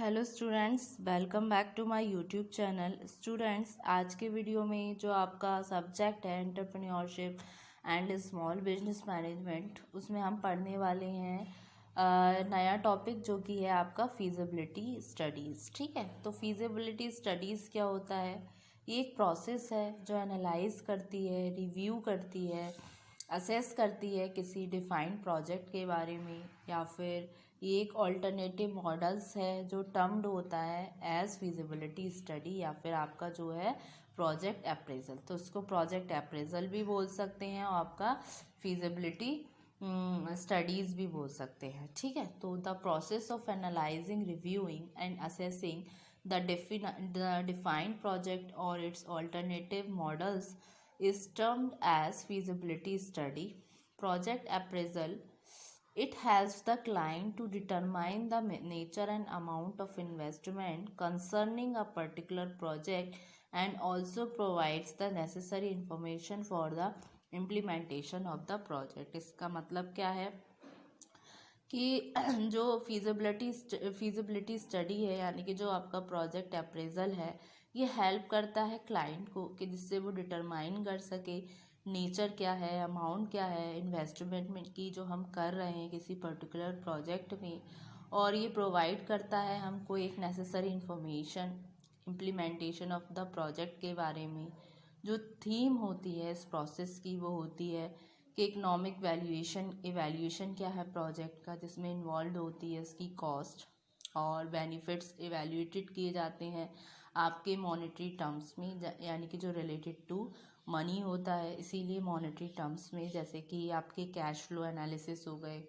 Hello students, welcome back to my YouTube channel. Students, आज के video में जो आपका सब्जेक्ट है entrepreneurship and small business management, उसमें हम पढ़ने वाले हैं नया टॉपिक जो कि है आपका फीजिबिलिटी स्टडीज़। ठीक है, तो फीजिबिलिटी स्टडीज़ क्या होता है? ये एक प्रोसेस है जो एनालाइज करती है, रिव्यू करती है, असेस करती है किसी डिफाइंड प्रोजेक्ट के बारे में, या फिर ये एक ऑल्टरनेटिव मॉडल्स है जो टर्म्ड होता है एज फिजिबिलिटी स्टडी, या फिर आपका जो है प्रोजेक्ट अप्रेजल। तो इसको प्रोजेक्ट अप्रेजल भी बोल सकते हैं और आपका फिजिबिलिटी स्टडीज़ भी बोल सकते हैं। ठीक है, तो the process of analysing, reviewing and assessing the defined project और its alternative models is termed as feasibility study. Project appraisal, it helps the client to determine the nature and amount of investment concerning a particular project and also provides the necessary information for the implementation of the project. इसका मतलब क्या है कि जो feasibility study है, यानी कि जो आपका प्रोजेक्ट अप्रेजल है, ये हेल्प करता है क्लाइंट को कि जिससे वो डिटरमाइन कर सके नेचर क्या है, अमाउंट क्या है इन्वेस्टमेंट में की जो हम कर रहे हैं किसी पर्टिकुलर प्रोजेक्ट में, और ये प्रोवाइड करता है हमको एक necessary information implementation of the project के बारे में। जो थीम होती है इस प्रोसेस की वो होती है कि इकोनॉमिक एवैल्यूएशन क्या है प्रोजेक्ट का, जिसमें इन्वॉल्व होती है इसकी कॉस्ट और बेनिफिट्स एवैल्यूएटेड किए जाते हैं आपके मॉनेटरी टर्म्स में, यानी कि जो रिलेटेड टू मनी होता है, इसीलिए मॉनेटरी टर्म्स में, जैसे कि आपके कैश फ्लो एनालिसिस हो गए।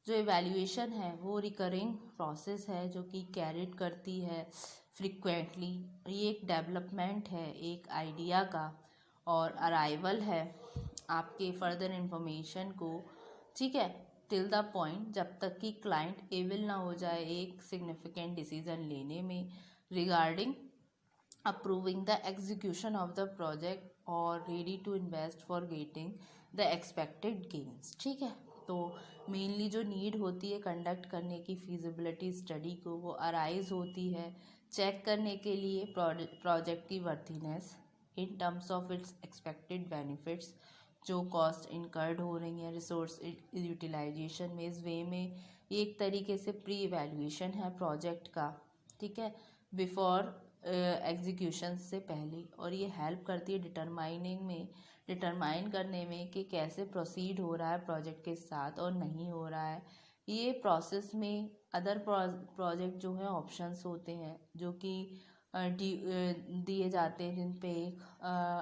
जो एवैल्यूएशन है वो रिकरिंग प्रोसेस है जो कि कैरिड करती है फ्रिक्वेंटली। ये एक डेवलपमेंट है एक आइडिया का और अराइवल है आपके फर्दर इंफॉर्मेशन को। ठीक है, टिल द पॉइंट जब तक कि क्लाइंट एबल ना हो जाए एक सिग्निफिकेंट डिसीजन लेने में regarding approving the execution of the project और ready to invest for getting the expected gains. ठीक है, तो मेनली जो नीड होती है कंडक्ट करने की फिजिबिलिटी स्टडी को, वो अराइज होती है चेक करने के लिए प्रोजेक्ट की worthiness in terms of its expected benefits, जो कॉस्ट इनकर्ड हो रही हैं रिसोर्स यूटिलाइजेशन में। इस वे में ये एक तरीके से प्री इवैल्यूएशन है प्रोजेक्ट का। ठीक है, बिफोर एग्जीक्यूशन से पहले, और ये हेल्प करती है डिटरमाइन करने में कि कैसे प्रोसीड हो रहा है प्रोजेक्ट के साथ और नहीं हो रहा है। ये प्रोसेस में अदर प्रोजेक्ट जो है ऑप्शंस होते हैं जो कि दिए जाते हैं, जिन पे एक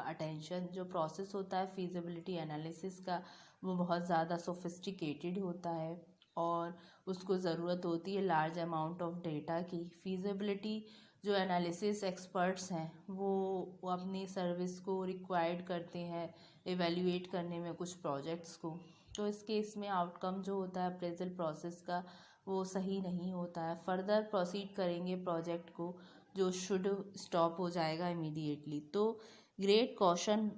अटेंशन जो प्रोसेस होता है फिजिबिलिटी एनालिसिस का, वो बहुत ज़्यादा सोफिस्टिकेटेड होता है और उसको ज़रूरत होती है लार्ज अमाउंट ऑफ डेटा की। फिजिबिलिटी जो एनालिसिस एक्सपर्ट्स हैं वो अपनी सर्विस को रिक्वायर्ड करते हैं एवेल्यूएट करने में कुछ प्रोजेक्ट्स को। तो इस केस में आउटकम जो होता है अप्रेजल प्रोसेस का वो सही नहीं होता है, फर्दर प्रोसीड करेंगे प्रोजेक्ट को जो शुड स्टॉप हो जाएगा इमीडिएटली। तो ग्रेट कॉशन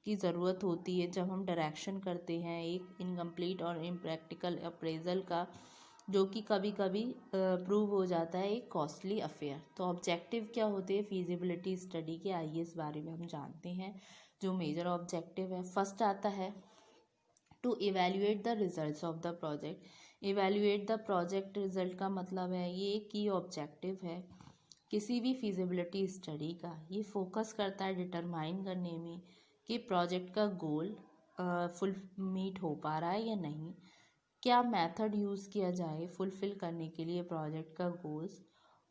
की ज़रूरत होती है जब हम डायरेक्शन करते हैं एक इनकम्प्लीट और इम्प्रैक्टिकल अप्रेजल का, जो कि कभी कभी प्रूव हो जाता है एक कॉस्टली अफेयर। तो ऑब्जेक्टिव क्या होते हैं फिजिबिलिटी स्टडी के, आइए इस बारे में हम जानते हैं। जो मेजर ऑब्जेक्टिव है, फर्स्ट आता है to evaluate the results of the project. Evaluate the project result का मतलब है ये एक की ऑब्जेक्टिव है किसी भी फिजिबिलिटी स्टडी का। ये फोकस करता है डिटरमाइन करने में कि प्रोजेक्ट का गोल फुल मीट हो पा रहा है या नहीं, क्या मेथड यूज़ किया जाए फुलफ़िल करने के लिए प्रोजेक्ट का गोल्स,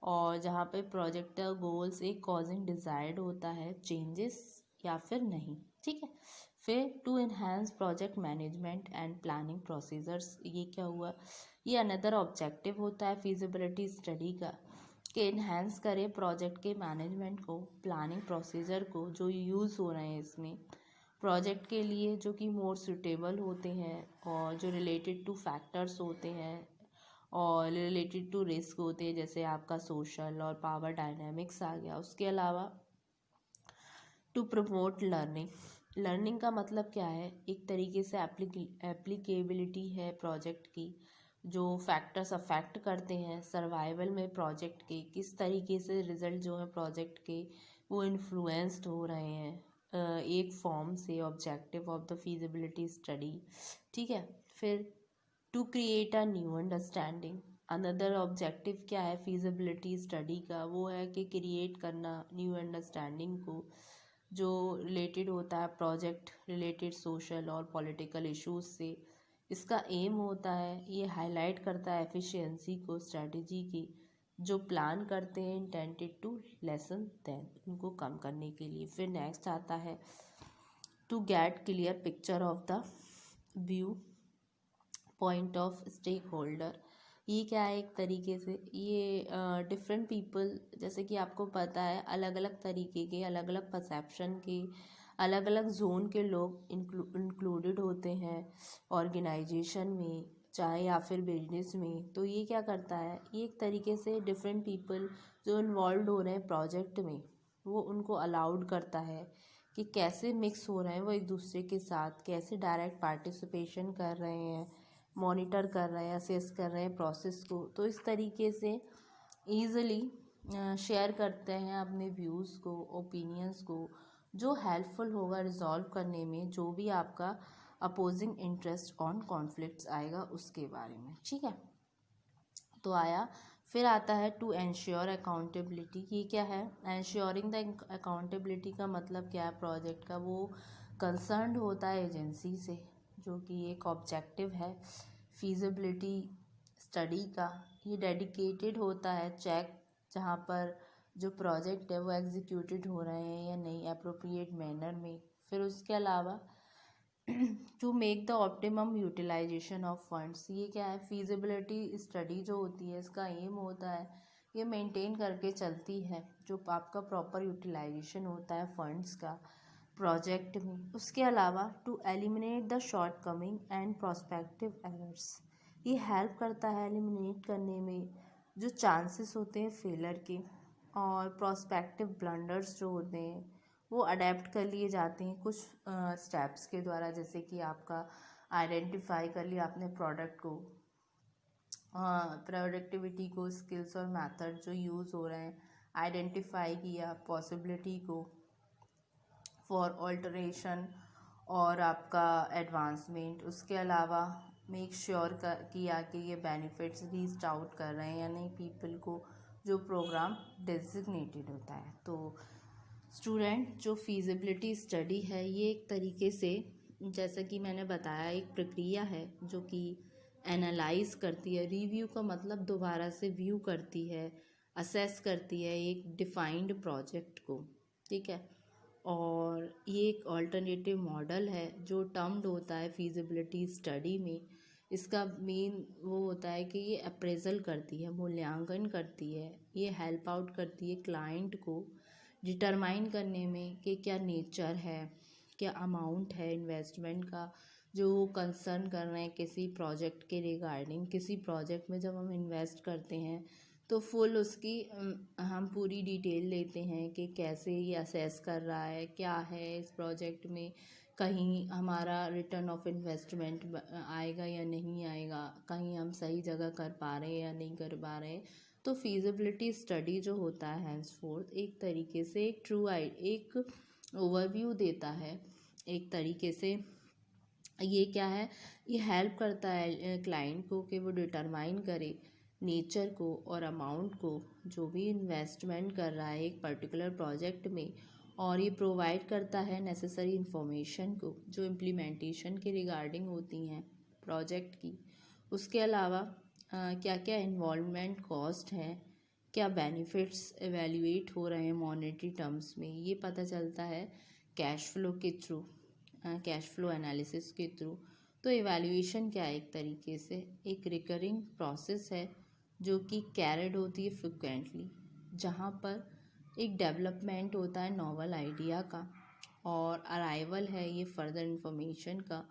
और जहाँ पे प्रोजेक्ट का गोल्स एक कॉजिंग डिज़ायर्ड होता है चेंजेस या फिर नहीं। ठीक है, फिर to enhance project management and planning procedures, ये क्या हुआ, ये अनदर ऑब्जेक्टिव होता है फिजिबिलिटी स्टडी का कि इन्हांस करें प्रोजेक्ट के मैनेजमेंट को, प्लानिंग प्रोसीजर को जो यूज़ हो रहे हैं इसमें प्रोजेक्ट के लिए, जो कि मोर सूटेबल होते हैं और जो रिलेटेड टू फैक्टर्स होते हैं और रिलेटेड टू रिस्क होते हैं, जैसे आपका सोशल और पावर डायनामिक्स आ गया। उसके अलावा टू प्रमोट लर्निंग का मतलब क्या है, एक तरीके से एप्लीकेबिलिटी है प्रोजेक्ट की, जो फैक्टर्स अफेक्ट करते हैं सर्वाइवल में प्रोजेक्ट के, किस तरीके से रिजल्ट जो है प्रोजेक्ट के वो इन्फ्लुएंस्ड हो रहे हैं एक फॉर्म से, objective of the feasibility study. ठीक है, फिर to create a new understanding, another objective क्या है फीजिबिलिटी स्टडी का, वो है कि क्रिएट करना न्यू अंडरस्टैंडिंग को जो रिलेटेड होता है प्रोजेक्ट रिलेटेड सोशल और पॉलिटिकल इश्यूज से। इसका एम होता है, ये हाईलाइट करता है एफिशिएंसी को स्ट्रेटजी की जो प्लान करते हैं इंटेंडेड टू लेसन दैन, उनको कम करने के लिए। फिर नेक्स्ट आता है to get clear picture of the viewpoint of stakeholder. ये क्या है, एक तरीके से ये डिफरेंट पीपल, जैसे कि आपको पता है अलग अलग तरीके के, अलग अलग परसेप्शन के, अलग अलग जोन के लोग इंक्लूडेड होते हैं ऑर्गेनाइजेशन में चाहे या फिर बिजनेस में। तो ये क्या करता है, ये एक तरीके से डिफरेंट पीपल जो इन्वॉल्व हो रहे हैं प्रोजेक्ट में वो उनको अलाउड करता है कि कैसे मिक्स हो रहे हैं वो एक दूसरे के साथ, कैसे डायरेक्ट पार्टिसिपेशन कर रहे हैं, मॉनिटर कर रहे हैं, असेस कर रहे हैं प्रोसेस को। तो इस तरीके से ईज़िली शेयर करते हैं अपने व्यूज़ को, ओपिनियंस को, जो हेल्पफुल होगा रिजॉल्व करने में जो भी आपका अपोजिंग इंटरेस्ट ऑन कॉन्फ्लिक्ट्स आएगा उसके बारे में। ठीक है, तो आया। फिर आता है टू एंश्योर अकाउंटेबिलिटी। ये क्या है, एंश्योरिंग द अकाउंटेबिलिटी का मतलब क्या है प्रोजेक्ट का, वो कंसर्न्ड होता है एजेंसी से, जो कि एक ऑब्जेक्टिव है फीजिबिलिटी स्टडी का। ये डेडिकेटेड होता है चेक जहाँ पर जो प्रोजेक्ट है वो एग्जीक्यूटेड हो रहे हैं या नहीं अप्रोप्रिएट मैनर में। फिर उसके अलावा to make the optimum utilisation of funds. ये क्या है, फीजिबिलिटी स्टडी जो होती है इसका एम होता है ये मेंटेन करके चलती है जो आपका प्रॉपर यूटिलाइजेशन होता है फंड्स का प्रोजेक्ट में। उसके अलावा to eliminate the shortcoming and prospective errors. ये हेल्प करता है एलिमिनेट करने में जो चांसेस होते हैं फेलर के, और प्रोस्पेक्टिव ब्लंडर्स जो होते हैं वो अडेप्ट कर लिए जाते हैं कुछ स्टेप्स के द्वारा। जैसे कि आपका आइडेंटिफाई कर लिया आपने प्रोडक्ट को, प्रोडक्टिविटी को, स्किल्स और मेथड जो यूज़ हो रहे हैं आइडेंटिफाई किया, पॉसिबिलिटी को फॉर ऑल्टरेशन और आपका एडवांसमेंट। उसके अलावा मेक श्योर किया कि ये बेनिफिट्स रीच आउट कर रहे हैं या नहीं पीपल को जो प्रोग्राम डेजिग्नेटेड होता है। तो स्टूडेंट जो फीजिबिलिटी स्टडी है ये एक तरीके से, जैसा कि मैंने बताया, एक प्रक्रिया है जो कि एनालाइज करती है, रिव्यू का मतलब दोबारा से व्यू करती है, असेस करती है एक डिफाइंड प्रोजेक्ट को। ठीक है, और ये एक अल्टरनेटिव मॉडल है जो टर्म्ड होता है फीजिबिलिटी स्टडी में। इसका मेन वो होता है कि ये अप्रेजल करती है, मूल्यांकन करती है, ये हेल्प आउट करती है क्लाइंट को डिटरमाइन करने में कि क्या नेचर है, क्या अमाउंट है इन्वेस्टमेंट का जो वो कंसर्न कर रहे हैं किसी प्रोजेक्ट के रिगार्डिंग। किसी प्रोजेक्ट में जब हम इन्वेस्ट करते हैं तो फुल उसकी हम पूरी डिटेल लेते हैं कि कैसे ये असेस कर रहा है, क्या है इस प्रोजेक्ट में, कहीं हमारा रिटर्न ऑफ इन्वेस्टमेंट आएगा या नहीं आएगा, कहीं हम सही जगह कर पा रहे हैं या नहीं कर पा रहे हैं। तो फीजिबिलिटी स्टडी जो होता है हैंसफोर्थ एक तरीके से एक ओवरव्यू देता है एक तरीके से। ये क्या है, ये हेल्प करता है क्लाइंट को कि वो डिटरमाइन करे नेचर को और अमाउंट को जो भी इन्वेस्टमेंट कर रहा है एक पर्टिकुलर प्रोजेक्ट में, और ये प्रोवाइड करता है नेसेसरी इन्फॉर्मेशन को जो इम्प्लीमेंटेशन के रिगार्डिंग होती हैं प्रोजेक्ट की। उसके अलावा क्या क्या इन्वॉल्वमेंट कॉस्ट है, क्या बेनिफिट्स एवेल्यूएट हो रहे हैं मॉनेटरी टर्म्स में, ये पता चलता है कैश फ्लो के थ्रू, कैश फ्लो एनालिसिस के थ्रू। तो इवैल्यूएशन क्या है, एक तरीके से एक रिकरिंग प्रोसेस है जो कि कैरिड होती है फ्रिक्वेंटली, जहाँ पर एक डेवलपमेंट होता है नॉवल आइडिया का, और अराइवल है ये फर्दर इंफॉर्मेशन का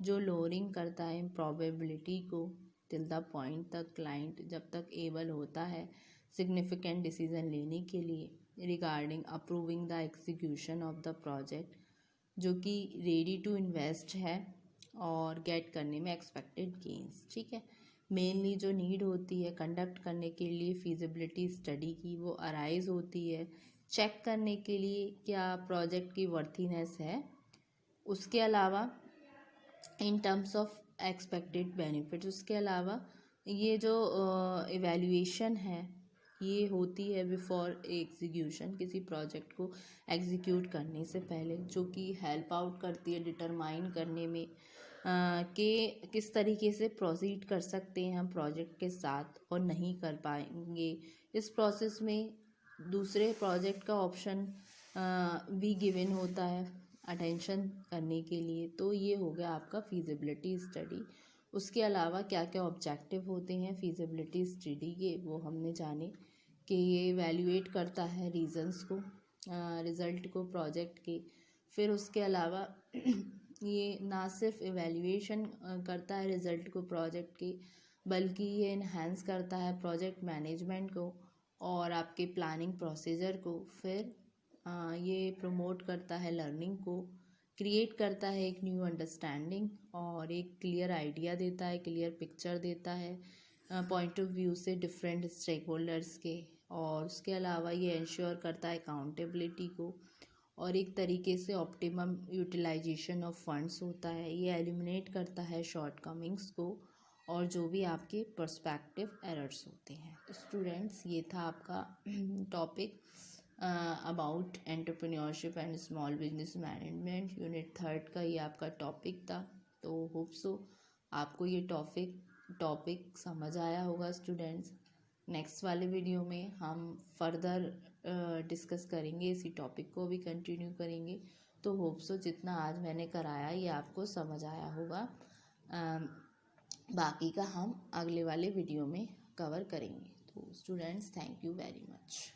जो लोअरिंग करता है प्रोबेबिलिटी को टिल द पॉइंट तक क्लाइंट जब तक एबल होता है सिग्निफिकेंट डिसीजन लेने के लिए regarding approving the execution of the project जो कि रेडी टू इन्वेस्ट है और गेट करने में एक्सपेक्टेड गेंस। ठीक है, मेनली जो नीड होती है कंडक्ट करने के लिए फिजिबिलिटी स्टडी की, वो अराइज होती है चेक करने के लिए क्या प्रोजेक्ट की वर्थीनेस है। उसके अलावा in terms of expected benefits, उसके अलावा ये जो इवैल्यूएशन है ये होती है बिफोर एग्जीक्यूशन, किसी प्रोजेक्ट को एग्जीक्यूट करने से पहले, जो कि हेल्प आउट करती है डिटरमाइन करने में कि किस तरीके से प्रोसीड कर सकते हैं हम प्रोजेक्ट के साथ और नहीं कर पाएंगे। इस प्रोसेस में दूसरे प्रोजेक्ट का ऑप्शन भी गिवन होता है अटेंशन करने के लिए। तो ये हो गया आपका फिजिबिलिटी स्टडी। उसके अलावा क्या क्या ऑब्जेक्टिव होते हैं फिजिबिलिटी स्टडी के, वो हमने जाने कि ये वैल्यूएट करता है रीजंस को, रिज़ल्ट को प्रोजेक्ट के। फिर उसके अलावा ये ना सिर्फ इवैल्यूएशन करता है रिज़ल्ट को प्रोजेक्ट के, बल्कि ये इन्हांस करता है प्रोजेक्ट मैनेजमेंट को और आपके प्लानिंग प्रोसीजर को। फिर ये प्रमोट करता है लर्निंग को, क्रिएट करता है एक न्यू अंडरस्टैंडिंग और एक क्लियर आइडिया देता है, क्लियर पिक्चर देता है पॉइंट ऑफ व्यू से डिफरेंट स्टेक होल्डर्स के। और उसके अलावा ये इंश्योर करता है अकाउंटेबिलिटी को और एक तरीके से ऑप्टिमम यूटिलाइजेशन ऑफ फंड्स होता है। ये एलिमिनेट करता है शॉर्टकमिंग्स को और जो भी आपके पर्सपेक्टिव एरर्स होते हैं। तो स्टूडेंट्स, ये था आपका topic about entrepreneurship and small business management, unit 3 का ये आपका टॉपिक था। तो होप सो आपको ये टॉपिक समझ आया होगा स्टूडेंट्स। नेक्स्ट वाले वीडियो में हम फर्दर डिस्कस करेंगे, इसी टॉपिक को भी कंटिन्यू करेंगे। तो होप सो जितना आज मैंने कराया ये आपको समझ आया होगा। बाकी का हम अगले वाले वीडियो में कवर करेंगे। तो students, thank you very much.